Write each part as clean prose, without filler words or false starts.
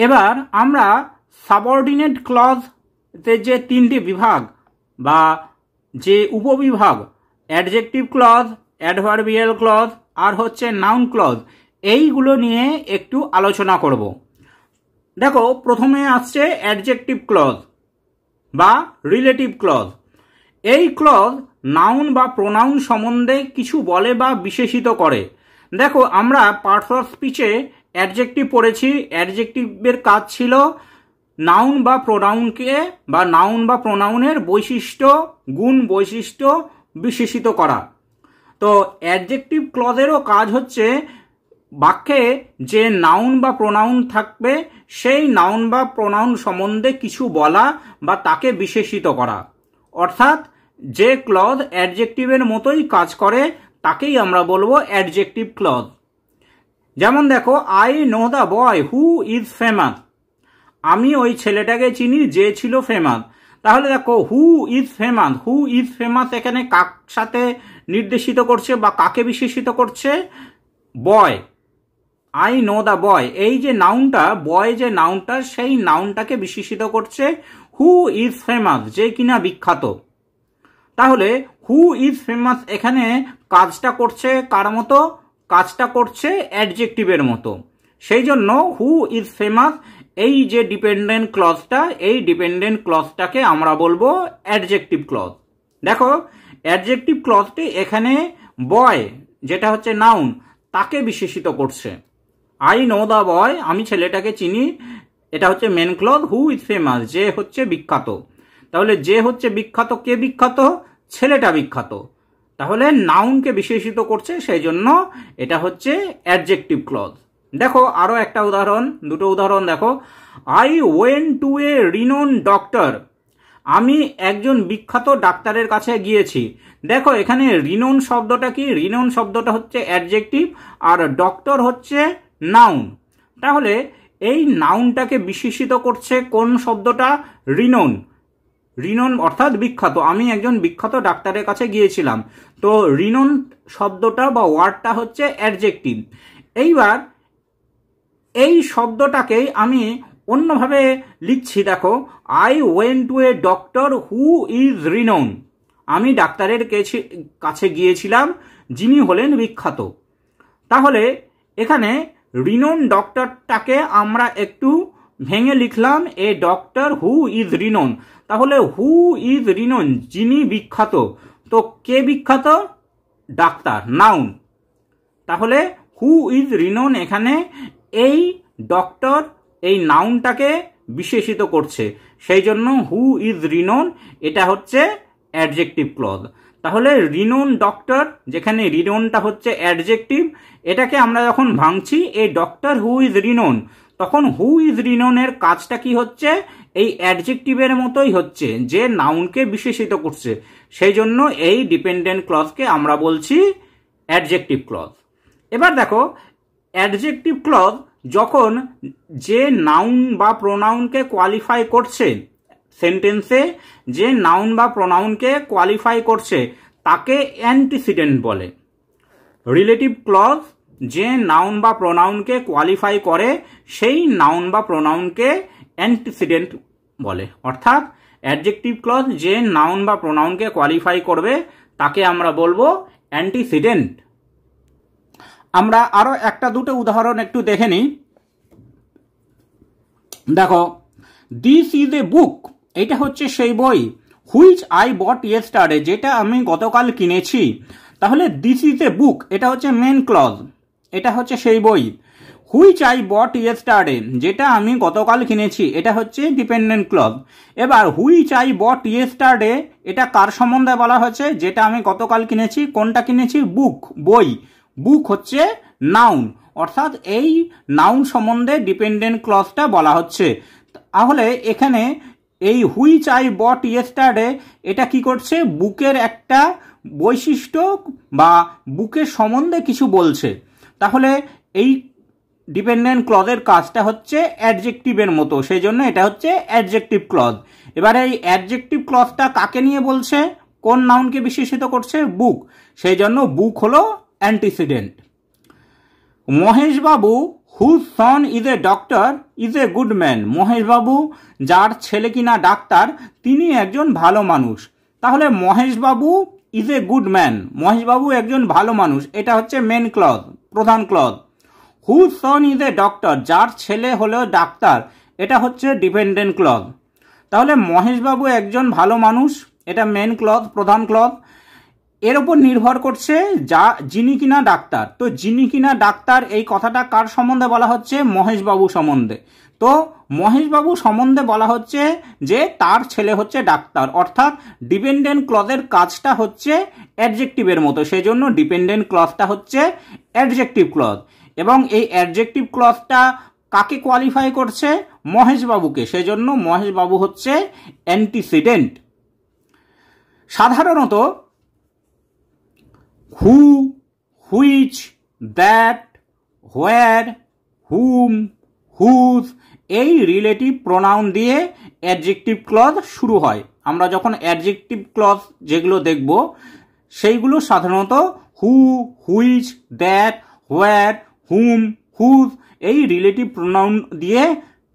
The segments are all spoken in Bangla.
এবার আমরা সাবঅর্ডিনেট ক্লজের যে তিনটি বিভাগ বা যে উপবিভাগ, অ্যাডজেক্টিভ ক্লজ, অ্যাডভার্বিয়াল ক্লজ আর হচ্ছে নাউন ক্লজ, এইগুলো নিয়ে একটু আলোচনা করব। দেখো, প্রথমে আসছে অ্যাডজেক্টিভ ক্লজ বা রিলেটিভ ক্লজ। এই ক্লজ নাউন বা প্রোনাউন সম্বন্ধে কিছু বলে বা বিশেষিত করে। দেখো, আমরা পার্টস অফ স্পিচে অ্যাডজেক্টিভ পড়েছি। অ্যাডজেক্টিভের কাজ ছিল নাউন বা প্রোনাউনকে বা নাউন বা প্রোনাউনের বৈশিষ্ট্য, গুণ, বৈশিষ্ট্য বিশেষিত করা। তো অ্যাডজেক্টিভ ক্লজেরও কাজ হচ্ছে বাক্যে যে নাউন বা প্রোনাউন থাকবে সেই নাউন বা প্রোনাউন সম্বন্ধে কিছু বলা বা তাকে বিশেষিত করা। অর্থাৎ যে ক্লজ অ্যাডজেক্টিভের মতোই কাজ করে তাকেই আমরা বলবো অ্যাডজেক্টিভ ক্লজ। যেমন দেখো, I know the boy who is famous. আমি ওই ছেলেটাকে চিনি যে ছিল ফেমাস। তাহলে দেখো, who is famous, who is famous এখানে কার সাথে নির্দেশিত করছে বা কাকে বিশেষিত করছে? Boy. I know the boy, এই যে নাউনটা, বয় যে নাউনটা, সেই নাউনটাকে বিশেষিত করছে হু ইজ ফেমাস, যে কিনা বিখ্যাত। তাহলে হু ইজ ফেমাস এখানে কাজটা করছে কার মতো? কাজটা করছে অ্যাডজেক্টিভের মতো। সেই জন্য হু ইজ ফেমাস, এই যে ডিপেন্ডেন্ট ক্লজটা, এই ডিপেন্ডেন্ট ক্লজটাকে আমরা বলবো অ্যাডজেক্টিভ ক্লজ। দেখো, অ্যাডজেক্টিভ ক্লজটি এখানে বয়, যেটা হচ্ছে নাউন, তাকে বিশেষিত করছে। আই নো দ্য বয়, আমি ছেলেটাকে চিনি, এটা হচ্ছে main clause. Who is famous, যে হচ্ছে বিখ্যাত। তাহলে যে হচ্ছে বিখ্যাত, কে বিখ্যাত? ছেলেটা বিখ্যাত। তাহলে নাউনকে বিশেষিত করছে, সেই জন্য এটা হচ্ছে অ্যাডজেক্টিভ ক্লজ। দেখো, আরো একটা উদাহরণ, দুটো উদাহরণ দেখো। I went to A renown doctor, আমি একজন বিখ্যাত ডাক্তারের কাছে গিয়েছি। দেখো, এখানে রিনোন শব্দটা কি? রিনোন শব্দটা হচ্ছে অ্যাডজেক্টিভ আর ডক্টর হচ্ছে নাউন। তাহলে এই নাউনটাকে বিশেষিত করছে কোন শব্দটা? রিনোন। রিনোন অর্থাৎ বিখ্যাত। আমি একজন বিখ্যাত ডাক্তারের কাছে গিয়েছিলাম। তো রিনোন শব্দটা বা ওয়ার্ডটা হচ্ছে অ্যাডজেক্টিভ। এইবার এই শব্দটাকে আমি অন্যভাবে লিখছি। দেখো, I went to a doctor who is renown, আমি ডাক্তারের কাছে গিয়েছিলাম যিনি হলেন বিখ্যাত। তাহলে এখানে রিনোন ডক্টরটাকে আমরা একটু ভেঙে লিখলাম a doctor who is renown. তাহলে হু ইজ রিনোন, যিনি বিখ্যাত। তো কে বিখ্যাত? Doctor, noun. তাহলে হু ইজ রিনোন এখানে এই ডক্টর, এই নাউনটাকে বিশেষিত করছে, সেই জন্য হু ইজ রিনোন এটা হচ্ছে অ্যাডজেক্টিভ ক্লজ। তাহলে রিনোন ডক্টর, যেখানে রিনোনটা হচ্ছে অ্যাডজেক্টিভ, এটাকে আমরা যখন ভাঙছি এই ডক্টর হু ইজ রিনোন, তখন হু ইজ রিনোনের কাজটা কি হচ্ছে? এই অ্যাডজেক্টিভের মতোই হচ্ছে, যে নাউনকে বিশেষিত করছে। সেই জন্য এই ডিপেন্ডেন্ট ক্লজকে আমরা বলছি অ্যাডজেক্টিভ ক্লজ। এবার দেখো, অ্যাডজেক্টিভ ক্লজ যখন যে নাউন বা প্রোনাউনকে কোয়ালিফাই করছে, সেন্টেন্সে যে নাউন বা প্রোনাউনকে কোয়ালিফাই করছে তাকে অ্যান্টিসিডেন্ট বলে। রিলেটিভ ক্লজ যে নাউন বা প্রোনাউনকে কোয়ালিফাই করে সেই নাউন বা প্রোনাউনকে অ্যান্টিসিডেন্ট বলে। অর্থাৎ অ্যাডজেক্টিভ ক্লজ যে নাউন বা প্রোনাউনকে কোয়ালিফাই করবে তাকে আমরা বলবো অ্যান্টিসিডেন্ট। আমরা আরো একটা দুটো উদাহরণ একটু দেখে নিই। দেখো, দিস ইজ এ বুক, এটা হচ্ছে সেই বই। হুইচ আই বট ইয়েস্টারডে, যেটা আমি গতকাল কিনেছি। তাহলে দিস ইজ এ বুক এটা হচ্ছে মেন ক্লজ, এটা হচ্ছে সেই বই। হুইচ আই বট ইয়েস্টারডে, যেটা আমি গতকাল কিনেছি, এটা হচ্ছে ডিপেন্ডেন্ট ক্লজ। এবার হুইচ আই বট ইয়েস্টারডে এটা কার সম্বন্ধে বলা হয়েছে? যেটা আমি গতকাল কিনেছি। কোনটা কিনেছি? বুক, বই। বুক হচ্ছে নাউন, অর্থাৎ এই নাউন সম্বন্ধে ডিপেন্ডেন্ট ক্লজটা বলা হচ্ছে। তাহলে এখানে এই হুইচ আই বট ইয়েস্টারডে এটা কি করছে? বুকের একটা বৈশিষ্ট্য বা বুকের সম্বন্ধে কিছু বলছে। তাহলে এই ডিপেন্ডেন্ট ক্লজের কাজটা হচ্ছে অ্যাডজেক্টিভের মতো, সেই জন্য এটা হচ্ছে অ্যাডজেক্টিভ ক্লজ। এবারে এই অ্যাডজেক্টিভ ক্লজটা কাকে নিয়ে বলছে? কোন নাউনকে বিশেষিত করছে? বুক, সেই জন্য বুক হলো antecedent. Maheshbabu whose son is a doctor is a good man. Maheshbabu যার ছেলে কিনা ডাক্তার তিনি একজন ভালো মানুষ। তাহলে Maheshbabu is a good man, Maheshbabu একজন ভালো মানুষ, এটা হচ্ছে মেন ক্লজ, প্রধান clause. Whose son is a doctor, যার ছেলে হলো ডাক্তার, এটা হচ্ছে ডিপেন্ডেন্ট ক্লজ। তাহলে মহেশবাবু একজন ভালো মানুষ, এটা মেন ক্লজ, প্রধান ক্লজ। এর উপর নির্ভর করছে যিনি কিনা ডাক্তার। তো যিনি কিনা ডাক্তার এই কথাটা কার সম্বন্ধে বলা হচ্ছে? মহেশবাবু সম্বন্ধে। তো মহেশবাবু সম্বন্ধে বলা হচ্ছে যে তার ছেলে হচ্ছে ডাক্তার, অর্থাৎ ডিপেন্ডেন্ট ক্লজের কাজটা হচ্ছে অ্যাডজেক্টিভের মতো, সেজন্য ডিপেন্ডেন্ট ক্লজটা হচ্ছে অ্যাডজেক্টিভ ক্লজ। এবং এই অ্যাডজেক্টিভ ক্লজটা কাকে কোয়ালিফাই করছে? মহেশবাবুকে, সেজন্য মহেশবাবু হচ্ছে অ্যান্টিসিডেন্ট। সাধারণত who, which, that, where, whom, whose এই রিলেটিভ প্রোনাউন দিয়ে অ্যাডজেক্টিভ ক্লজ শুরু হয়। আমরা যখন অ্যাডজেক্টিভ ক্লজ যেগুলো দেখব সেইগুলো সাধারণত who, which, that, where, whom, whose এই রিলেটিভ প্রোনাউন দিয়ে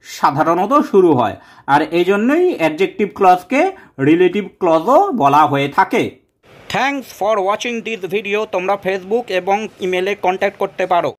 সাধারণত শুরু হয়। আর এই জন্যই অ্যাডজেক্টিভ ক্লজকে রিলেটিভ ক্লজও বলা হয়ে থাকে। Thanks for watching this video. তোমরা ফেসবুক এবং ইমেলে কন্ট্যাক্ট করতে পারো।